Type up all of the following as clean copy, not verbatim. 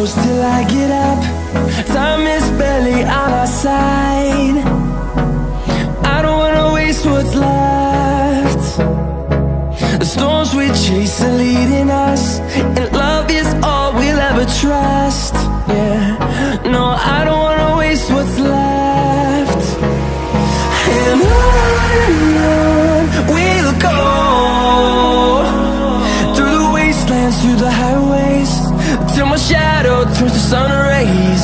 close till I get up. Time is barely on our side. I don't wanna waste what's left. The storms we chase are leading us, and love is all we'll ever trust. Yeah, no, I don't wanna waste what's left. And on we'll go, through the wastelands, through the highways, till my shadow turns to sun rays.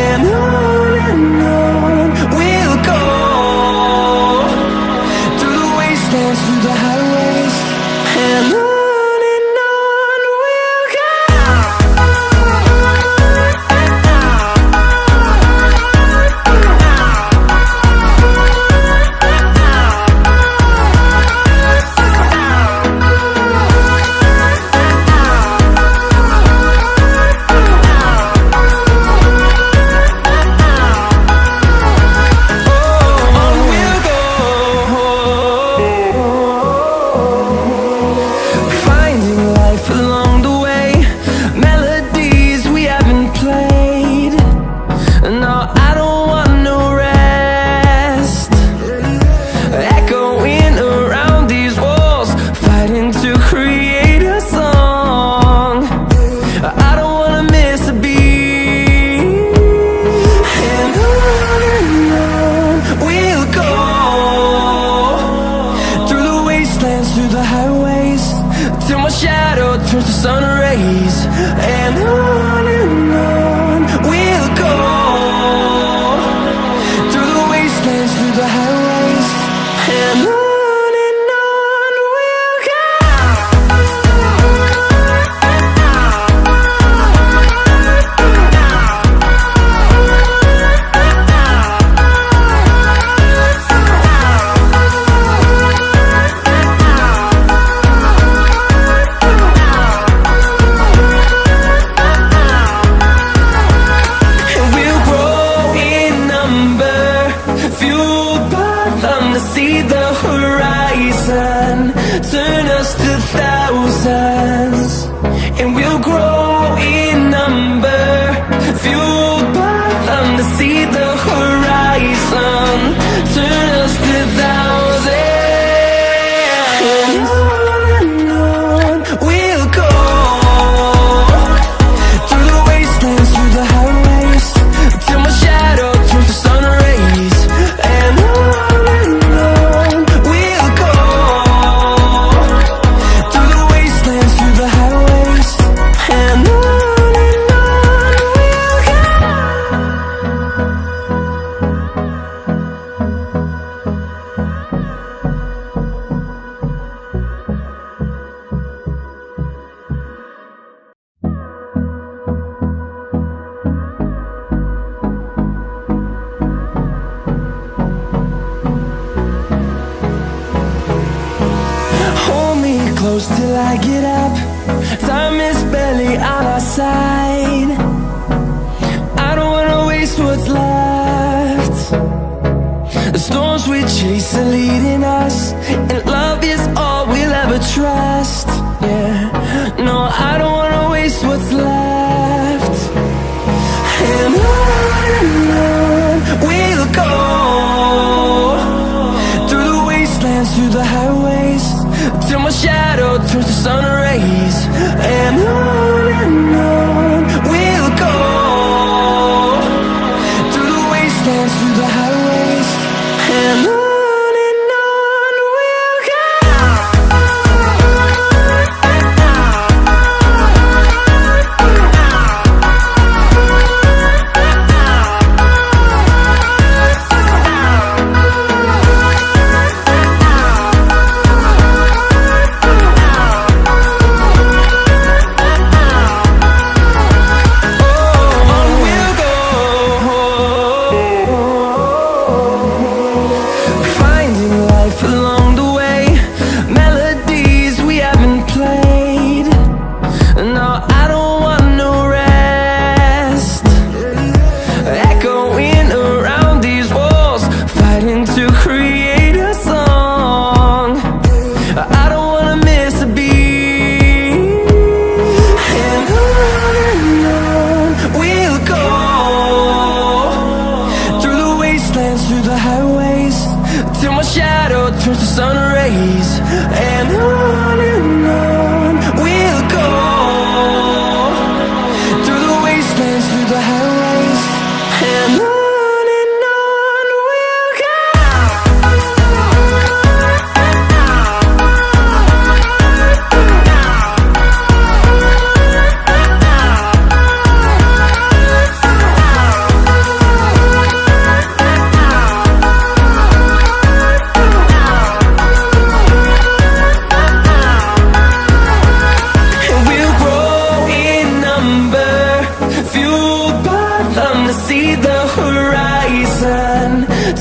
And on we'll go, through the wastelands, through the highways, and on we'll go. Through the highways, till my shadow turns to sun rays. And on we'll go, through the wastelands, through the highways, and on we'll go. See the horizon, turn us to thousands, and we'll grow in number, fueled by them. To see the horizon, turn us to thousands, and on we'll go, through the wastelands, through the highways, till my shadow turns to sun rays. And close till I get up. Time is barely on our side. I don't wanna waste what's left. The storms we chase are leading us, and love is all we'll ever trust. Yeah, no, I don't wanna waste what's left. And on we'll go, through the wastelands, through the highways, till my shadow turns to sun rays. And on we'll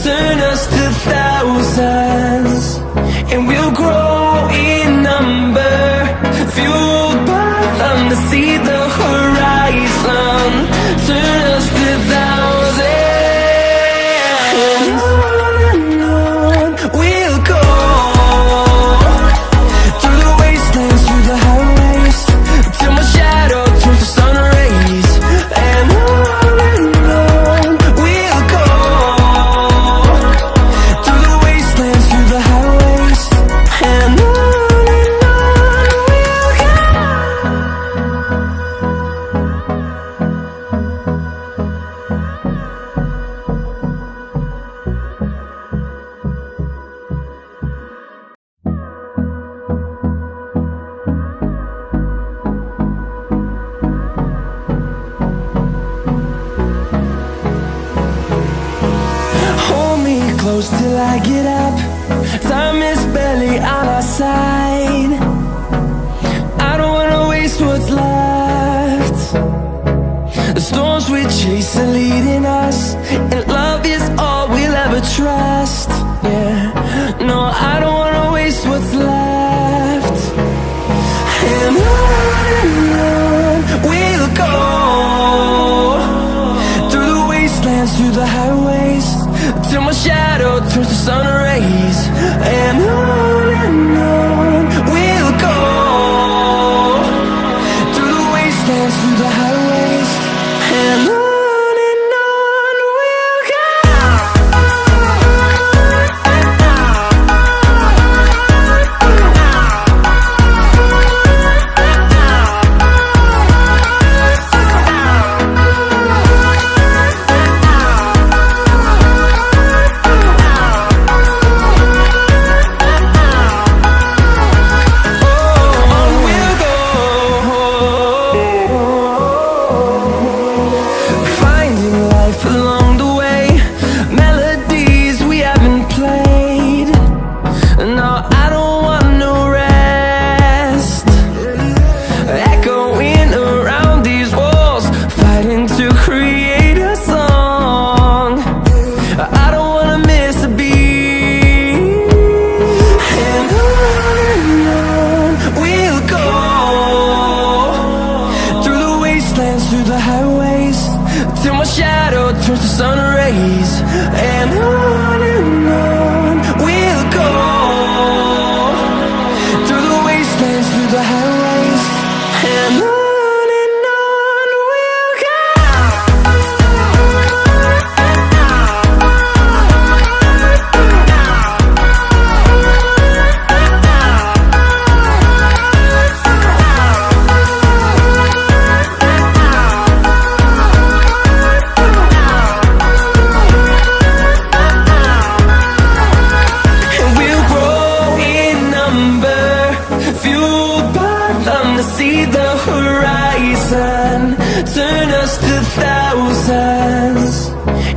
turn us to thousands, and we'll grow in number, fueled by them to see the horizon, turn us to thousands. And on we'll go, through the wastelands, through the highways, till my shadow turns to sun rays. And on we'll go, through the wastelands, through the highways. And on we'll go. Hold me close till I get up. Time is barely on our side. I don't wanna waste what's left. The storms we chase are leading us, and love is all we'll ever trust. Yeah, no, I don't wanna waste what's left. And on we'll go, through the wastelands, through the highways, till my shadow turns to sun rays. And on we'll go, through the wastelands, through the highways. And on we'll go. Finding life along the way, melodies we haven't played. No, I don't want no rest. Echoing around these walls, fighting to create a song. I don't wanna miss a beat. And on we'll go, through the wastelands, through the highways, till my shadow turns to sun rays. And on we'll go, through the wastelands, through the highways. And on we'll go. And we'll grow in number, fueled by them to see the horizon, turn us to thousands.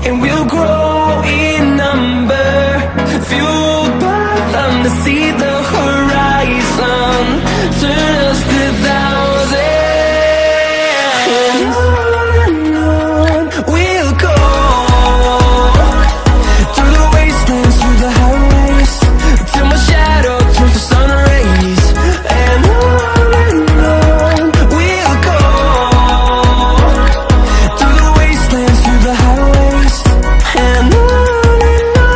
And we'll grow in number, fueled by them to see the horizon, turn us to thousands. And on we'll go, through the wastelands, through the highways, till my shadow turns to sun rays. And on we'll go, through the wastelands, through the highways. And on we'll go.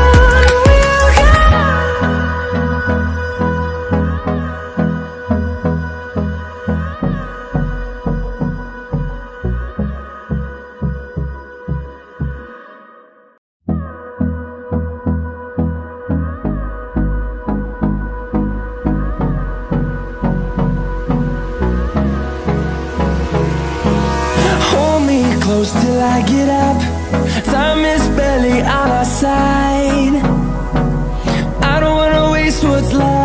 Hold me close till I get up. Time is barely on our side. I don't wanna waste what's left.